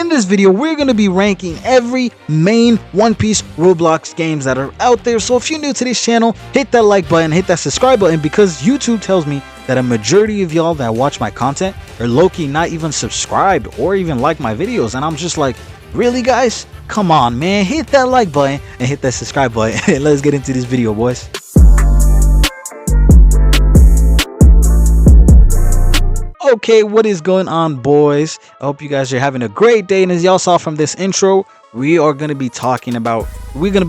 In this video, we're going to be ranking every main One Piece Roblox games that are out there. So if you're new to this channel, hit that like button, hit that subscribe button, because YouTube tells me that a majority of y'all that watch my content are low-key not even subscribed or even like my videos. And I'm just like, really guys? Come on, man, hit that like button and hit that subscribe button. Let's get into this video, boys. Okay, what is going on, boys? I hope you guys are having a great day, and as y'all saw from this intro, we are going to be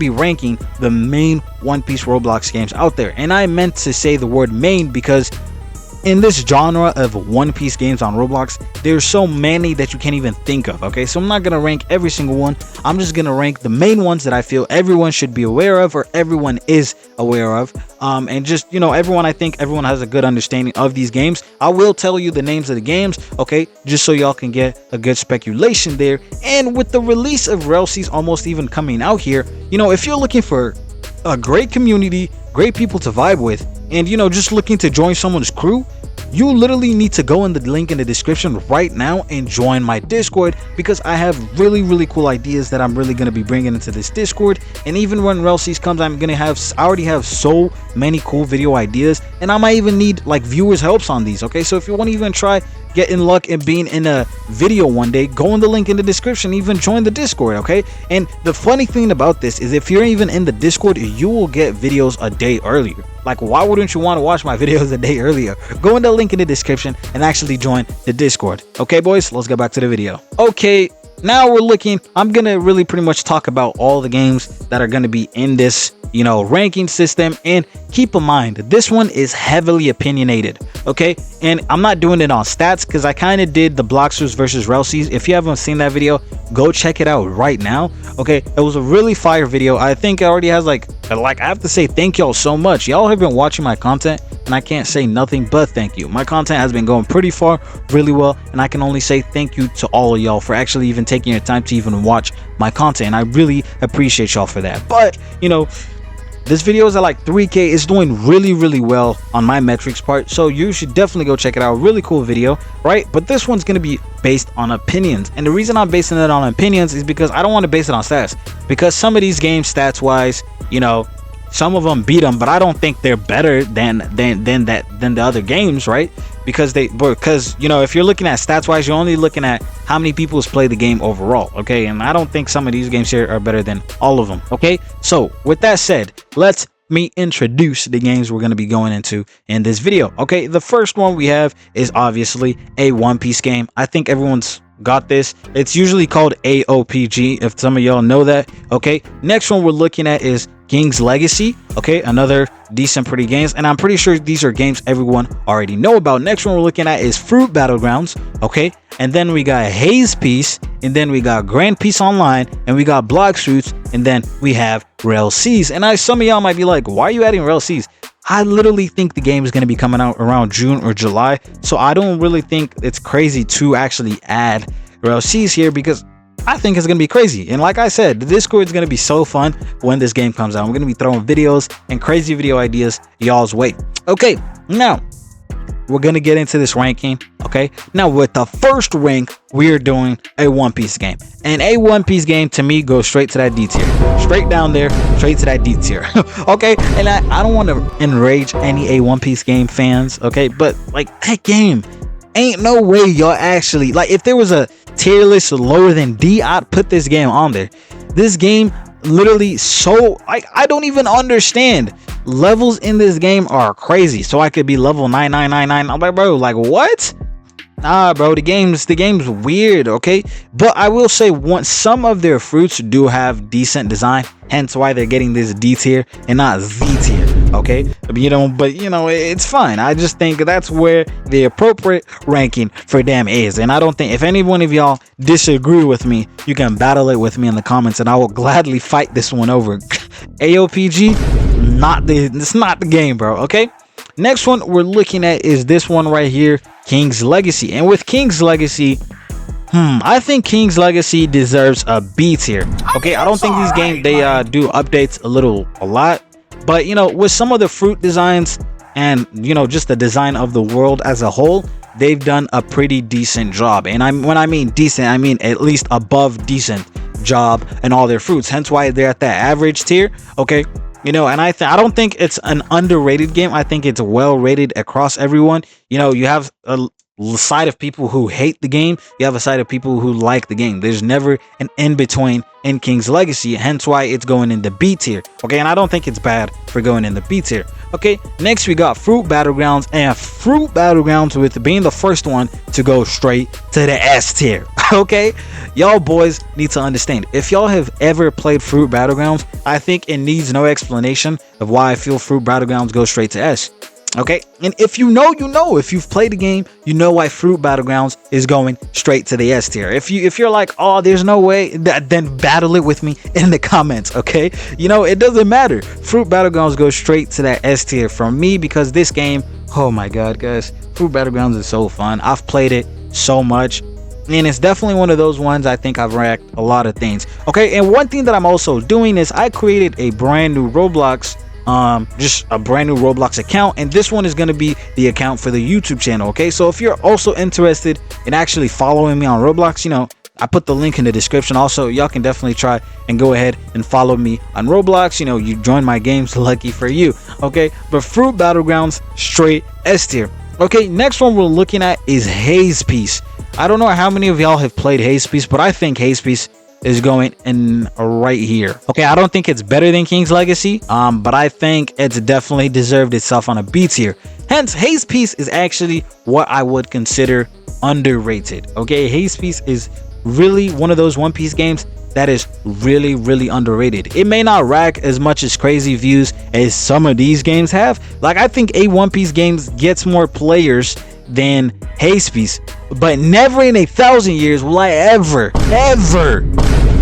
ranking the main One Piece Roblox games out there. And I meant to say the word main because in this genre of One Piece games on Roblox, there's so many that you can't even think of. Okay, so I'm not gonna rank every single one. I'm just gonna rank the main ones that I feel everyone should be aware of, or everyone is aware of, and just, you know, I think everyone has a good understanding of these games. I will tell you the names of the games, okay, just so y'all can get a good speculation there. And with the release of Rell Seas almost even coming out here, you know, if you're looking for a great community, great people to vibe with, and, you know, just looking to join someone's crew, you literally need to go in the link in the description right now and join my Discord, because I have really cool ideas that I'm really going to be bringing into this Discord. And even when Rell Seas comes, I already have so many cool video ideas, and I might even need like viewers helps on these. Okay, so if you want to even try getting luck and being in a video one day, go in the link in the description, even join the Discord. Okay, and the funny thing about this is if you're even in the Discord, you will get videos a day earlier. Like, why wouldn't you want to watch my videos a day earlier? Go in the link in the description and actually join the Discord. Okay, boys, let's get back to the video. Okay, now I'm gonna really pretty much talk about all the games that are gonna be in this, you know, ranking system. And keep in mind, this one is heavily opinionated, okay? And I'm not doing it on stats because I kind of did the Blox Fruits versus Rell Seas. If you haven't seen that video, go check it out right now. Okay, it was a really fire video. I think it already has like I have to say thank y'all so much. Y'all have been watching my content, and I can't say nothing but thank you. My content has been going pretty far, really well, and I can only say thank you to all of y'all for actually even taking your time to even watch my content, and I really appreciate y'all for that. But, you know, this video is at like 3K. It's doing really well on my metrics part, so you should definitely go check it out. Really cool video, right? But this one's gonna be based on opinions, and the reason I'm basing it on opinions is because I don't want to base it on stats, because some of these games, stats wise, you know, some of them beat them, but I don't think they're better than the other games, right? Because you know, if you're looking at stats wise, you're only looking at how many people has played the game overall. Okay, and I don't think some of these games here are better than all of them. Okay, so with that said, let me introduce the games we're going to be going into in this video. Okay, the first one we have is obviously a One Piece game. I think everyone's got this. It's usually called AOPG, if some of y'all know that. Okay, next one we're looking at is King's Legacy. Okay, another decent pretty games, and I'm pretty sure these are games everyone already know about. Next one we're looking at is Fruit Battlegrounds. Okay, and then we got Haze Piece, and then we got Grand Piece Online, and we got Blox Fruits, and then we have Rell Seas. And some of y'all might be like, why are you adding Rell Seas? I literally think the game is going to be coming out around June or July, so I don't really think it's crazy to actually add Rell Seas here, because I think it's going to be crazy. And like I said, the Discord is going to be so fun when this game comes out. I'm going to be throwing videos and crazy video ideas y'all's way. Okay, now we're going to get into this ranking. Okay, now with the first rank, we're doing a One Piece game. And a One Piece game, to me, goes straight to that D tier. Straight down there, straight to that D tier. Okay, and I don't want to enrage any a One Piece game fans, okay, but like, that game, ain't no way y'all actually, like, if there was a tier list lower than D, I'd put this game on there. This game literally, so like, I don't even understand. Levels in this game are crazy, so I could be level 9999. I'm like, bro, like, what? Nah, bro, the game's weird. Okay, but I will say, some of their fruits do have decent design, hence why they're getting this D tier and not Z tier. Okay, but you know, it's fine. I just think that's where the appropriate ranking for them is. And I don't think, if any one of y'all disagree with me, you can battle it with me in the comments, and I will gladly fight this one over. AOPG, it's not the game, bro. Okay, next one we're looking at is this one right here, King's Legacy. And with King's Legacy, I think King's Legacy deserves a B tier. Okay, I don't think these games, they do updates a lot, but you know, with some of the fruit designs and, you know, just the design of the world as a whole, they've done a pretty decent job. And when I mean decent, I mean at least above decent job in all their fruits. Hence why they're at that average tier. Okay. And I don't think it's an underrated game. I think it's well rated across everyone. You have a side of people who hate the game. You have a side of people who like the game. There's never an in between in King's Legacy. Hence why it's going in the B tier. Okay, and I don't think it's bad for going in the B tier. Okay, next we got Fruit Battlegrounds, and Fruit Battlegrounds with being the first one to go straight to the S tier. Okay, y'all boys need to understand, if y'all have ever played Fruit Battlegrounds, I think it needs no explanation of why I feel Fruit Battlegrounds go straight to S. Okay, and if you know, if you've played the game, you know why Fruit Battlegrounds is going straight to the S tier. If you're like, oh, there's no way, then battle it with me in the comments. Okay, it doesn't matter. Fruit Battlegrounds goes straight to that S tier from me, because this game, oh my god, guys, Fruit Battlegrounds is so fun. I've played it so much, and it's definitely one of those ones I think I've racked a lot of things. Okay, and one thing that I'm also doing is I created a brand new Roblox, just a brand new Roblox account, and this one is going to be the account for the YouTube channel. Okay, so if you're also interested in actually following me on Roblox, I put the link in the description. Also, y'all can definitely try and go ahead and follow me on Roblox. You join my games, lucky for you. Okay, but Fruit Battlegrounds straight S tier. Okay, next one we're looking at is Haze Piece. I don't know how many of y'all have played Haze Piece, but I think Haze Piece is going in right here. Okay, I don't think it's better than King's Legacy, but I think it's definitely deserved itself on a B tier. Hence, Haze Piece is actually what I would consider underrated. Okay, Haze Piece is really one of those One Piece games that is really, really underrated. It may not rack as much as crazy views as some of these games have. Like, I think a One Piece games gets more players than Haze Piece, but never in 1,000 years will I ever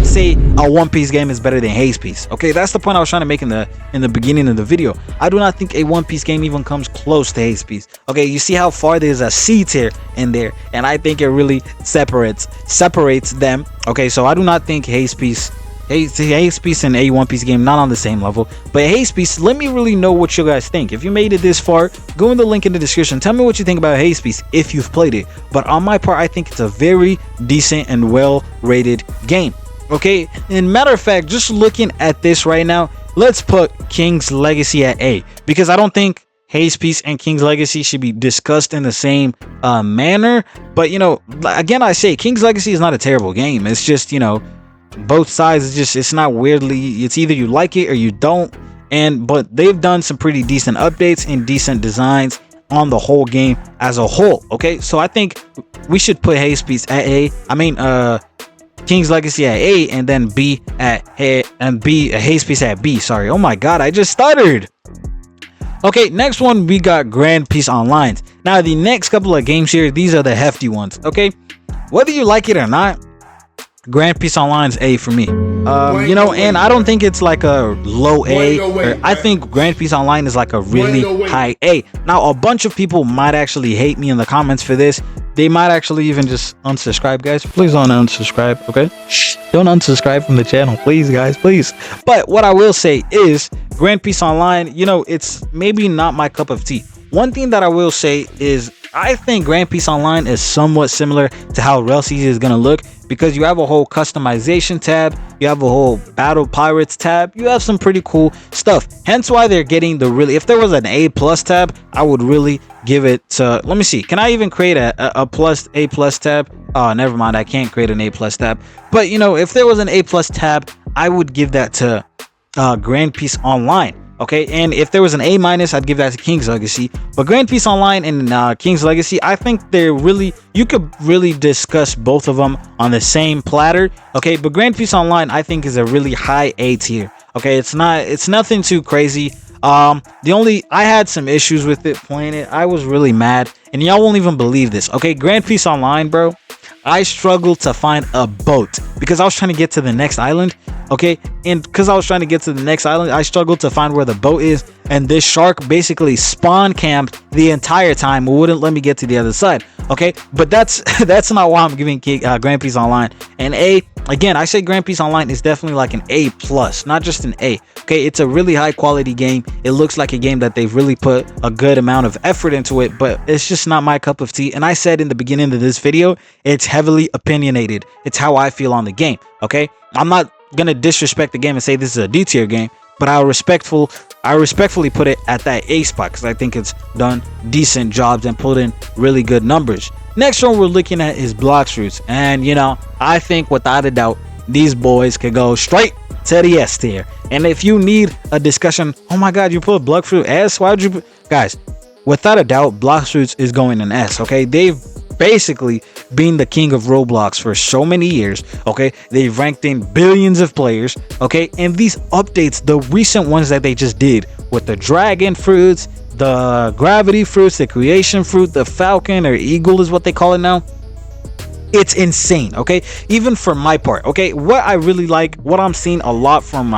say a One Piece game is better than Haze Piece. Okay, that's the point I was trying to make in the beginning of the video. I do not think a One Piece game even comes close to Haze Piece. Okay, you see how far there's a C tier in there, and I think it really separates them. Okay, so I do not think Haze Piece and a One Piece game not on the same level. But Haze Piece, let me really know what you guys think. If you made it this far, go in the link in the description. Tell me what you think about Haze Piece if you've played it. But on my part, I think it's a very decent and well rated game. Okay, and matter of fact, just looking at this right now, let's put King's Legacy at A, because I don't think Haze Piece and King's Legacy should be discussed in the same manner. But again, I say King's Legacy is not a terrible game. It's just, both sides, it's not weirdly, it's either you like it or you don't. But they've done some pretty decent updates and decent designs on the whole game as a whole. Okay, so I think we should put Haze Piece at A. King's Legacy at A, and then Haze Piece at B. Sorry, oh my god, I just stuttered. Okay, next one we got Grand Piece Online. Now the next couple of games here, these are the hefty ones. Okay, whether you like it or not, Grand Piece Online is A for me. And I don't think it's like a low A. I think Grand Piece Online is like a really high A. Now, a bunch of people might actually hate me in the comments for this. They might actually even just unsubscribe, guys. Please don't unsubscribe, okay? Shh, don't unsubscribe from the channel, please, guys, please. But what I will say is, Grand Piece Online, it's maybe not my cup of tea. One thing that I will say is, I think Grand Piece Online is somewhat similar to how Rell Seas is gonna look, because you have a whole customization tab, you have a whole battle pirates tab, you have some pretty cool stuff. Hence why they're getting if there was an A+ tab, I would really give it to, let me see, can I even create a A+ tab? Oh, never mind, I can't create an A+ tab. But if there was an A+ tab, I would give that to Grand Piece Online. Okay, and if there was an A-, I'd give that to King's Legacy. But Grand Piece Online and King's Legacy, I think you could really discuss both of them on the same platter. Okay, but Grand Piece Online, I think, is a really high A tier. Okay, it's nothing too crazy. I had some issues with it playing it. I was really mad, and y'all won't even believe this. Okay, Grand Piece Online, bro, I struggled to find a boat because I was trying to get to the next island. Okay, and because I was trying to get to the next island, I struggled to find where the boat is, and this shark basically spawn camped the entire time, wouldn't let me get to the other side. Okay, but that's not why I'm giving Grand Piece Online an A. Again, I say Grand Peace Online is definitely like an A plus, not just an A. Okay, it's a really high quality game. It looks like a game that they've really put a good amount of effort into it, but it's just not my cup of tea. And I said in the beginning of this video, it's heavily opinionated. It's how I feel on the game. Okay, I'm not gonna disrespect the game and say this is a D tier game, but I respectfully put it at that A spot because I think it's done decent jobs and put in really good numbers. Next one we're looking at is Blox Fruits, and you know, I think without a doubt these boys could go straight to the S tier. And if you need a discussion, oh my god, you put Blox Fruit S, why would you guys, without a doubt Blox Fruits is going in S. Okay, they've basically been the king of Roblox for so many years. Okay, they've ranked in billions of players. Okay, and these updates, the recent ones that they just did with the dragon fruits, the gravity fruits, the creation fruit, the falcon or eagle is what they call it now, it's insane. Okay, even for my part, okay, what I really like, what I'm seeing a lot from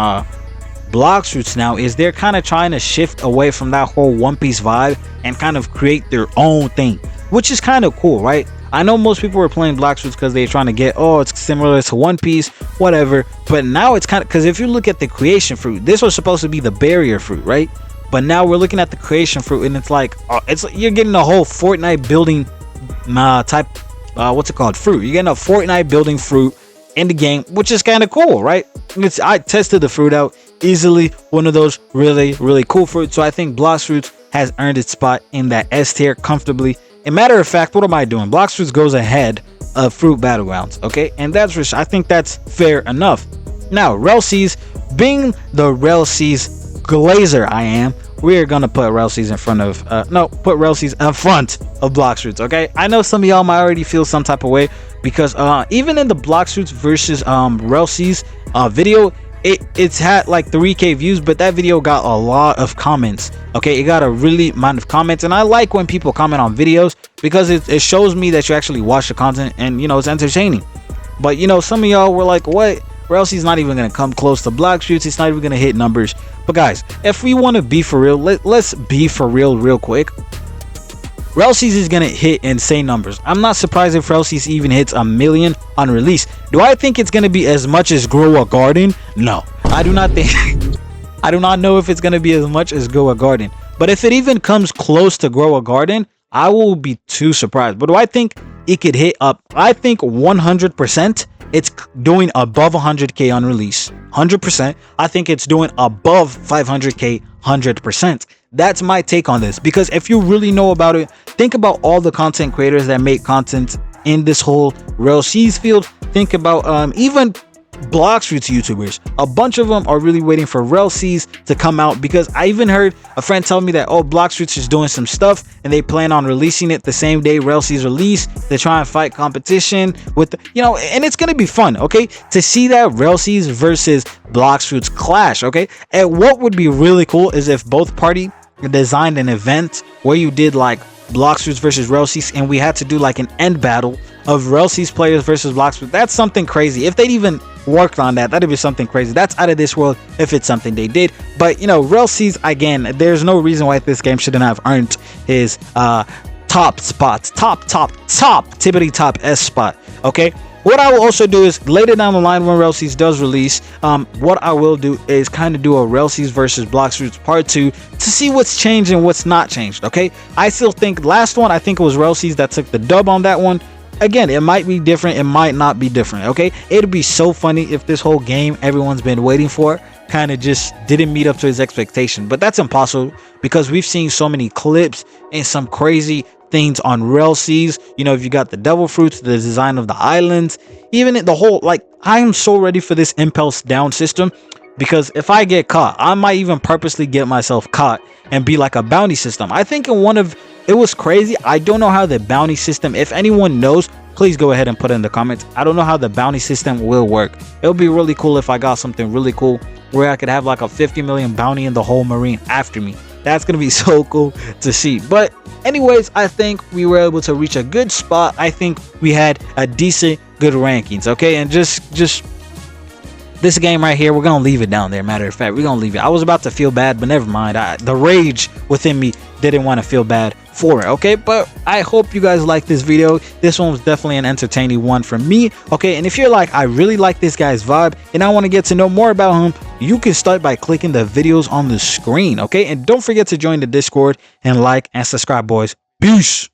Blox Fruits now is they're kind of trying to shift away from that whole One Piece vibe and kind of create their own thing, which is kind of cool, right? I know most people were playing Blox Fruits because they're trying to get, oh, it's similar to One Piece, whatever. But now it's kind of, because if you look at the creation fruit, this was supposed to be the barrier fruit, right? But now we're looking at the creation fruit, and it's like, you're getting a whole Fortnite building type, what's it called, fruit. You're getting a Fortnite building fruit in the game, which is kind of cool, right? I tested the fruit out, easily one of those really cool fruits. So I think Blox Fruits has earned its spot in that S tier comfortably. And matter of fact, what am I doing? Blox Fruits goes ahead of Fruit Battlegrounds, okay? And that's, I think that's fair enough. Now, Rell Seas, being the Rell Seas glazer I am, we're gonna put Rell Seas in front of put Rell Seas in front of Blox Fruits. Okay, I know some of y'all might already feel some type of way because even in the Blox Fruits versus Rell Seas video, it's had like 3K views, but that video got a lot of comments. Okay, it got a really amount of comments, and I like when people comment on videos because it shows me that you actually watch the content and you know it's entertaining. But you know, some of y'all were like, what, Rell Seas not even gonna come close to Blox Fruits, it's not even gonna hit numbers. But guys, if we want to be for real, let's be for real quick. Rell Seas is gonna hit insane numbers. I'm not surprised if Rell Seas even hits 1 million on release. Do I think it's gonna be as much as Grow a Garden? No, I do not think. I do not know if it's gonna be as much as Grow a Garden. But if it even comes close to Grow a Garden, I will be too surprised. But do I think it could hit up? I think 100%. It's doing above 100k on release, 100%. I think it's doing above 500k, 100%. That's my take on this, because if you really know about it, think about all the content creators that make content in this whole Rell Seas field. Think about even Blox Fruits YouTubers. A bunch of them are really waiting for Rell Seas to come out, because I even heard a friend tell me that, oh, Blox Fruits is doing some stuff and they plan on releasing it the same day Rell Seas release. They try and fight competition with the, you know, and it's gonna be fun, okay, to see that Rell Seas versus Blox Fruits clash, okay. And what would be really cool is if both party designed an event where you did like Blox Fruits versus Rell Seas, and we had to do like an end battle of Rell Seas players versus Blox Fruits. That's something crazy. If they'd even worked on that, that'd be something crazy. That's out of this world if it's something they did. But you know, Rell Seas, again, there's no reason why this game shouldn't have earned his top spots, top tippity top S spot. Okay, what I will also do is later down the line when Rell Seas does release, what I will do is kind of do a Rell Seas versus Blox Fruits part 2 to see what's changed and what's not changed. Okay, I still think last one, I think it was Rell Seas that took the dub on that one. Again, it might be different, it might not be different. Okay, it'd be so funny if this whole game everyone's been waiting for kind of just didn't meet up to his expectation, but that's impossible because we've seen so many clips and some crazy things on Rell Seas. You know, if you got the devil fruits, the design of the islands, even the whole, like, I am so ready for this impulse down system, because if I get caught, I might even purposely get myself caught and be like a bounty system. I think in one of, it was crazy, I don't know how the bounty system, if anyone knows, please go ahead and put it in the comments. I don't know how the bounty system will work. It would be really cool if I got something really cool where I could have like a 50 million bounty in the whole marine after me. That's gonna be so cool to see. But anyways, I think we were able to reach a good spot. I think we had a decent good rankings, okay, and just this game right here, we're gonna leave it down there. Matter of fact, we're gonna leave it. I was about to feel bad, but never mind. The rage within me didn't want to feel bad for it. Okay, but I hope you guys like this video. This one was definitely an entertaining one for me. Okay, and if you're like, I really like this guy's vibe and I want to get to know more about him, you can start by clicking the videos on the screen. Okay, and don't forget to join the Discord and like and subscribe, boys. Peace.